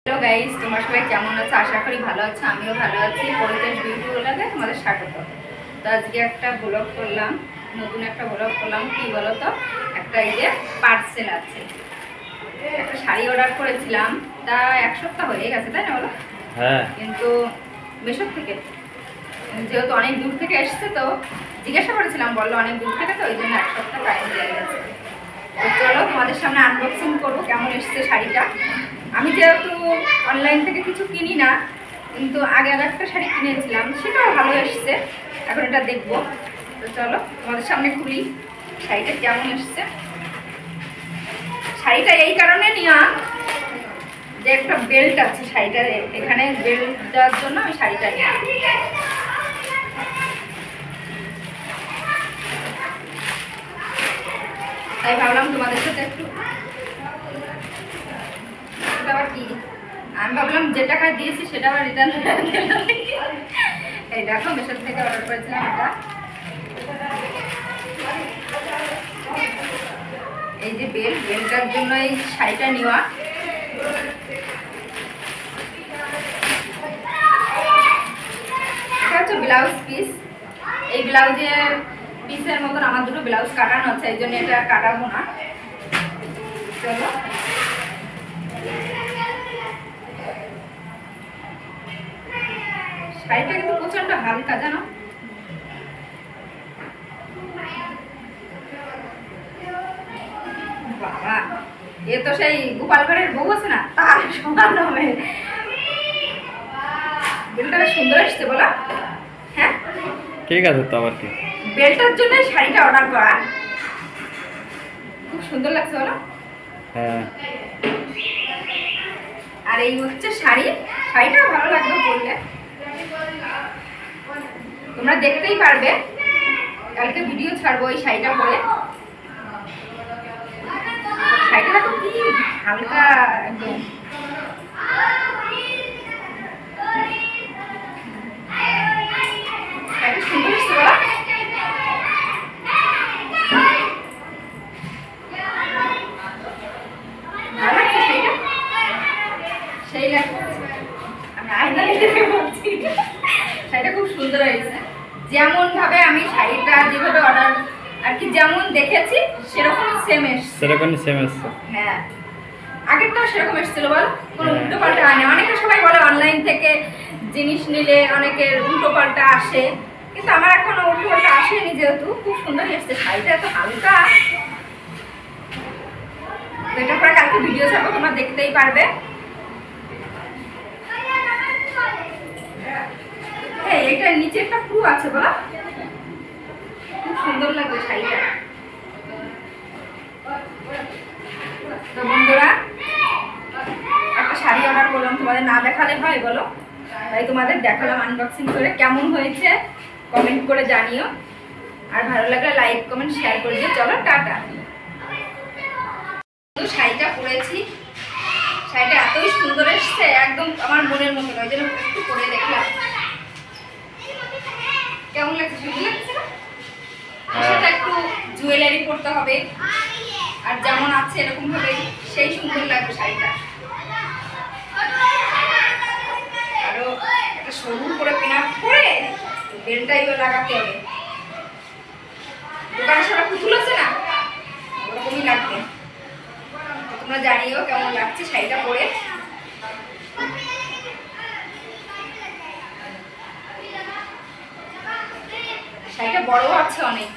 Hello guys, তোমরা সবাই কেমন আছো? আশা করি ভালো আছো। আমিও ভালো আছি। পরিবেশ বিউটি ব্লগে তোমাদের স্বাগত। তো আজকে একটা ব্লগ করলাম, নতুন একটা ব্লগ করলাম। কি বলো তো, একটা এই যে পার্সেল আছে, একটা শাড়ি অর্ডার করেছিলাম, তা এক সপ্তাহ হয়ে গেছে, তাই না বলো? হ্যাঁ। কিন্তু মেশোর থেকে, যেহেতু অনেক দূর থেকে এসছে, তো জিজ্ঞাসা করেছিলাম, বললো অনেক দূর থেকে, তো ওই জন্য এক সপ্তাহ টাইম লেগে গেছে। তো চলো তোমাদের সামনে আনবক্সিং করবো কেমন এসছে শাড়িটা। আমি যেহেতু অনলাইন থেকে কিছু কিনি না, কিন্তু আগে আর একটা শাড়ি কিনেছিলাম, সেটাও ভালো এসছে। এখন এটা দেখবো। তো চলো তোমাদের সামনে খুলি শাড়িটা কেমন এসছে। শাড়িটা এই কারণে নেওয়া যে একটা বেল্ট আছে শাড়িটার এখানে, বেল্ট দেওয়ার জন্য আমি শাড়িটা নিই। তাই ভাবলাম তোমাদের সাথে একটু, আবার কি আমি ভাবলাম যে টাকা দিয়েছি সেটা আবার রিটার্ন এই দেখো, মেশোর থেকে অর্ডার করেছিলাম এটা। এই যে বেলটার জন্য এই শাড়িটা নেওয়া। এটা হচ্ছে ব্লাউজ পিস। এই ব্লাউজের পিসের মতন আমার দুটো ব্লাউজ কাটানো আছে, এই জন্য এটা কাটাবো না। চলো শাড়িটা কিন্তু প্রচন্ড হালকা, জানো? বাবা, এ তো সেই গোপাল ভাঁড়ের বউ আছে না, তার সমান হবে। বেলটা বেশ সুন্দর এসছে, বলো? হ্যাঁ, ঠিক আছে। তো আবার কি, বেলটার জন্য শাড়িটা অর্ডার করা, খুব সুন্দর লাগছে, বলো? হ্যাঁ। আর এই হচ্ছে শাড়িটাও ভালো লাগবে পরলে। তোমরা দেখতেই পারবে, কালকে ভিডিও ছাড়বো এই শাড়িটা পরে। শাড়িটা তো কি হালকা একদম। সুন্দর এসছে, বলো? ভালো লাগছে শাড়িটা, সেই লাগছে। আমি আয়না দেখে বলছি, শাড়িটা খুব সুন্দর হয়েছে। যেমন ভাবে আমি শাড়িটা যেভাবে অর্ডার আর কি, যেমন দেখেছি সেরকম সেম এসছে। সেরকমই সেম এসছে। হ্যাঁ, আগেরটাও সেরকম এসেছিল, বল? কোনো উল্টো পাল্টা হয় না। অনেকে সবাই বলে অনলাইন থেকে জিনিস নিলে অনেকের উল্টো পাল্টা আসে, কিন্তু আমার এখনো উল্টো পাল্টা আসেনি। যেহেতু খুব সুন্দর এসছে শাড়িটা, এত হালকা। এটা পরে কালকে ভিডিও ছাড়বো, তোমরা দেখতেই পারবে। এইটার নিচে একটা ফুল আছে, বলো? খুব সুন্দর লাগবে শাড়িটা। তো বন্ধুরা, একটা শাড়ি অর্ডার করলাম, তোমাদের না দেখালে হয়, বলো? তাই তোমাদের দেখালাম আনবক্সিং করে। কেমন হয়েছে কমেন্ট করে জানিও, আর ভালো লাগলে লাইক কমেন্ট শেয়ার করে দিও। চলো টাটা। শাড়িটা পরেছি, শাড়িটা এতই সুন্দর এসছে, একদম আমার মনের মতো। ওই জন্য একটু পরে দেখলাম কেমন লাগছে। সুন্দর লাগছে না? সেটা একটু জুয়েলারি পরতে হবে, আর যেমন আছে এরকম ভাবে সেই সুন্দর লাগবে শাড়িটা। আরো একটা সরু করে পিন আপ করে বেলটাইও লাগাতে হবে। দোকানে সারা পুতুল আছে না, ওরকমই লাগবে। তোমরা জানিও কেমন লাগছে শাড়িটা পরে। শাড়িটা বড়ও আছে অনেক।